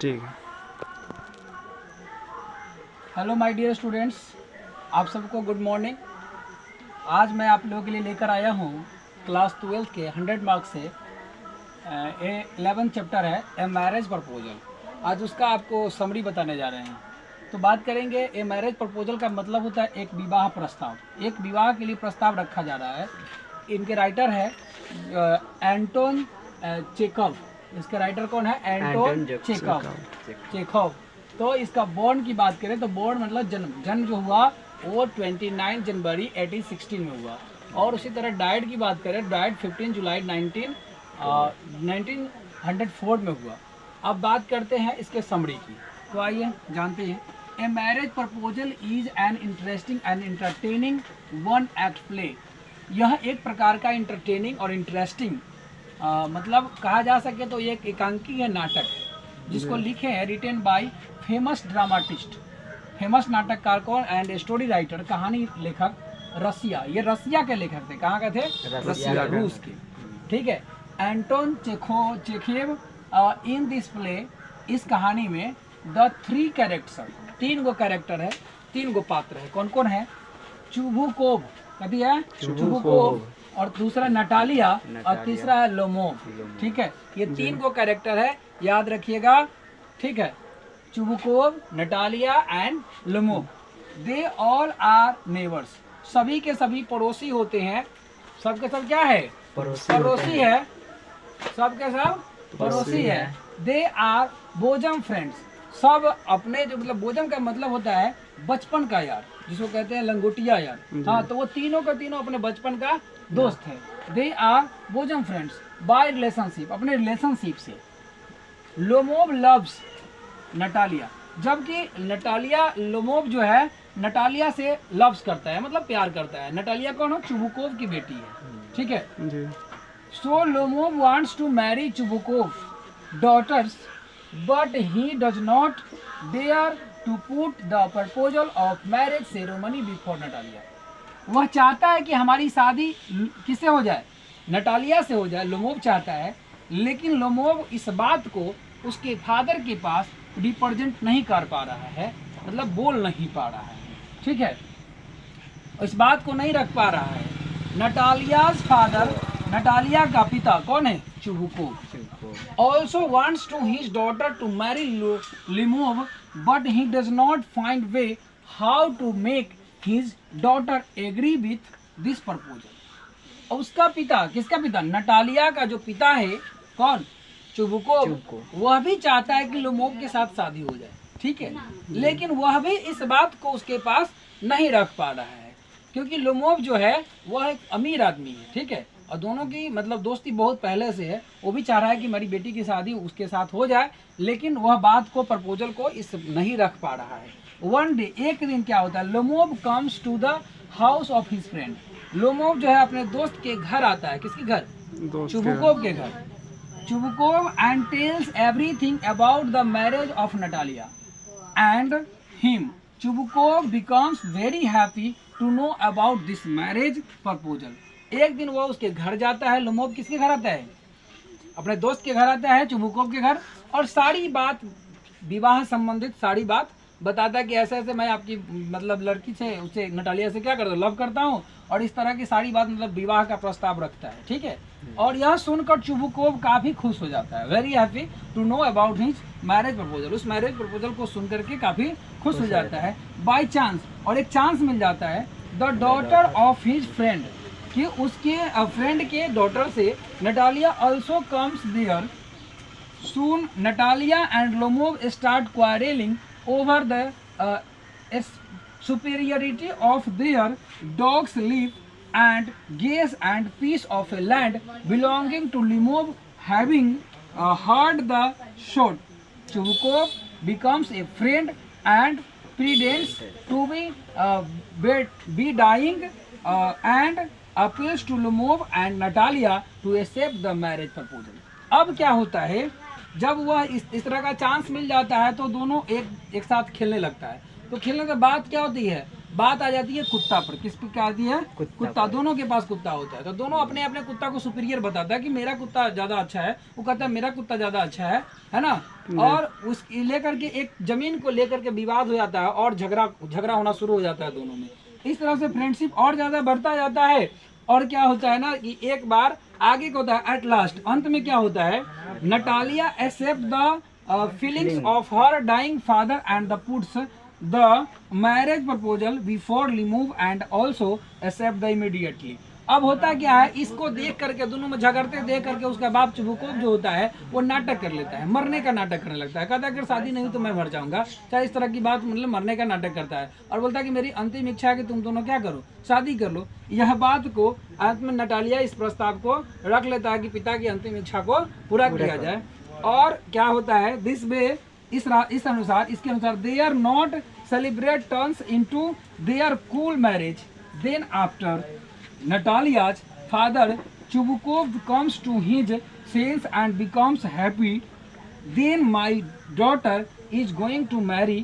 ठीक है। Hello my dear students, आप सबको गुड मॉर्निंग। आज मैं आप लोगों के लिए लेकर आया हूँ क्लास 12 के 100 मार्क्स से 11 चैप्टर है ए मैरिज प्रपोजल। आज उसका आपको समरी बताने जा रहे हैं। तो बात करेंगे ए मैरिज प्रपोजल का मतलब होता है एक विवाह प्रस्ताव। एक विवाह के लिए प्रस्ताव रखा जा रहा है। इनके राइटर है एंटोन चेखव। इसके राइटर कौन है? Anton Chekhov. तो इसका बॉर्न की बात करें तो बॉर्न मतलब जन्म जो हुआ वो 29 जनवरी 1816 में हुआ। और उसी तरह डाइड की बात करें, डाइड 15 जुलाई 1904 में हुआ। अब बात करते हैं इसके समरी की। तो आइए जानते हैं। A marriage proposal is an interesting and entertaining one act play. यह एक प्रकार का इंटरटेनिंग और इंटरेस्टिंग मतलब कहा जा सके तो एक एकांकी है नाटक, जिसको लिखे हैं written by famous dramatist, famous नाटककार कौन एंड स्टोरी राइटर, कहानी लेखक रसिया। ये रसिया के लेखक थे। कहाँ के थे? रसिया, रूस के। ठीक है। Anton Chekhov in this play, इस कहानी में द 3 कैरेक्टर, 3 गो कैरेक्टर है, 3 गो पात्र है। कौन कौन है? चुबुकोव, कभी है चुबुकोव, और दूसरा नटालिया, और तीसरा है लोमोव। ठीक है। ये 3 गो कैरेक्टर है, याद रखिएगा। ठीक है। Chubukov, Natalia and Lomov. They all are neighbours, सभी के सभी पड़ोसी होते हैं। सब के सब क्या है? पड़ोसी है। सब के सब पड़ोसी है। दे आर बोजम फ्रेंड्स, सब अपने जो मतलब बोजम का मतलब होता है बचपन का यार, जिसको कहते हैं लंगोटिया यार। हाँ, तो वो तीनों का तीनों अपने बचपन का दोस्त है। They are bosom friends by relationship, अपने रिलेशनशिप से। लोमोव लव्स नटालिया, जबकि नटालिया, लोमोव जो है नटालिया से लव्स करता है, मतलब प्यार करता है। नटालिया कौन है? चुबुकोव की बेटी है। ठीक है। So Lomov wants to marry Chubukov daughters, but he does not dare to put the proposal of marriage ceremony before Natalia. वह चाहता है कि हमारी शादी किससे हो जाए? नटालिया से हो जाए। लोमोव चाहता है, लेकिन लोमोव इस बात को उसके फादर के पास रिप्रेजेंट नहीं कर पा रहा है, मतलब बोल नहीं पा रहा है। ठीक है। इस बात को नहीं रख पा रहा है। नटालियाज फादर, नटालिया का पिता कौन है? Chubukov. Also wants to his daughter to marry Limov, but he does not find way how to make his daughter agree with this proposal. और उसका पिता, किसका पिता? नटालिया का जो पिता है कौन? चुबुकोव। वह भी चाहता है कि लोमोव के साथ शादी हो जाए। ठीक है। लेकिन वह भी इस बात को उसके पास नहीं रख पा रहा है, क्योंकि लोमोव जो है वह एक अमीर आदमी है। ठीक है। और दोनों की मतलब दोस्ती बहुत पहले से है। वो भी चाह रहा है कि मेरी बेटी की शादी उसके साथ हो जाए, लेकिन वह बात को, प्रपोजल को इस नहीं रख पा रहा है। वन डे, एक दिन क्या होता है? Lomov comes to the house of his friend. Lomov जो है अपने दोस्त के घर आता है। किसके घर? चुबुकोव के घर। Chubukov and tells everything about the marriage of Natalia and him. Chubukov becomes very happy to know about this marriage proposal. एक दिन वो उसके घर जाता है। लोमोव किसके घर आता है? अपने दोस्त के घर आता है, चुबुकोव के घर, और सारी बात, विवाह संबंधित सारी बात बताता है कि ऐसे ऐसे मैं आपकी मतलब लड़की से, उससे, नटालिया से क्या करता हूँ, लव करता हूँ, और इस तरह की सारी बात, मतलब विवाह का प्रस्ताव रखता है। ठीक है। और यह सुनकर चुबुकोव काफी खुश हो जाता है, very happy to know about his marriage proposal. उस मैरिज प्रपोजल को सुनकर के काफी खुश हो जाता है। बाई चांस, और एक चांस मिल जाता है, the daughter of his friend, कि उसके फ्रेंड के डॉटर से Natalia also comes there. Soon Natalia and Lomov start quarrelling over the superiority of their dog's life and gaze and piece of a land belonging to Limov. Having heard the shot, Chubukov becomes a friend and pretends to be dying and appeals to Limov and Natalia to accept the marriage proposal. अब क्या होता है? जब वह इस तरह का chance मिल जाता है तो दोनों एक साथ खेलने लगता है। तो खेलने के बाद क्या होती है? बात आ जाती है कुत्ता पर। किस पे क्या आती है? कुत्ता। पर। दोनों के पास कुत्ता होता है, तो दोनों अपने अपने कुत्ता को सुपीरियर बताता है कि मेरा कुत्ता ज्यादा अच्छा है, वो कहता है मेरा कुत्ता ज्यादा अच्छा है ना। और उस लेकर के एक जमीन को लेकर के विवाद हो जाता है और झगड़ा होना शुरू हो जाता है दोनों में। इस तरह से फ्रेंडशिप और ज्यादा बढ़ता जाता है। और क्या होता है ना कि एक बार आगे को होता है, एट लास्ट अंत में क्या होता है, Natalia accept the feelings of her dying father and the puts the marriage proposal before remove and also accept the immediately. अब होता क्या है, इसको देख करके दोनों में झगड़ते देख करके उसका बाप चुबुकोव जो होता है वो नाटक कर लेता है, मरने का नाटक करने लगता है। कहता है कि शादी नहीं तो मैं मर जाऊंगा, चाहे इस तरह की बात, मतलब मरने का नाटक करता है और बोलता है कि मेरी अंतिम इच्छा है कि तुम दोनों क्या करो, शादी कर लो। यह बात को अंत में नटालिया इस प्रस्ताव को रख लेता है कि पिता की अंतिम इच्छा को पूरा किया जाए। और क्या होता है, दिस वे इस अनुसार, इसके अनुसार they are not celebrate turns into their cool marriage. Then after Natalia's father Chubukov comes to his senses and becomes happy. Then my daughter is going to marry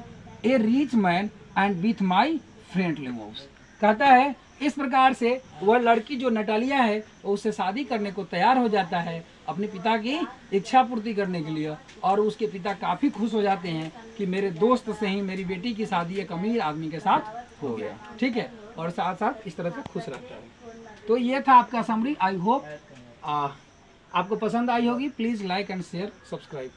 a rich man and with my friendly moves. कहता है इस प्रकार से वह लड़की जो Natalia है वो उससे शादी करने को तैयार हो जाता है अपने पिता की इच्छा पूर्ति करने के लिए। और उसके पिता काफ़ी खुश हो जाते हैं कि मेरे दोस्त से ही मेरी बेटी की शादी एक अमीर आदमी के साथ हो गया, ठीक है। और साथ साथ इस तरह से खुश रहता है। तो ये था आपका समरी। आई होप आपको पसंद आई होगी। Please like and share, subscribe.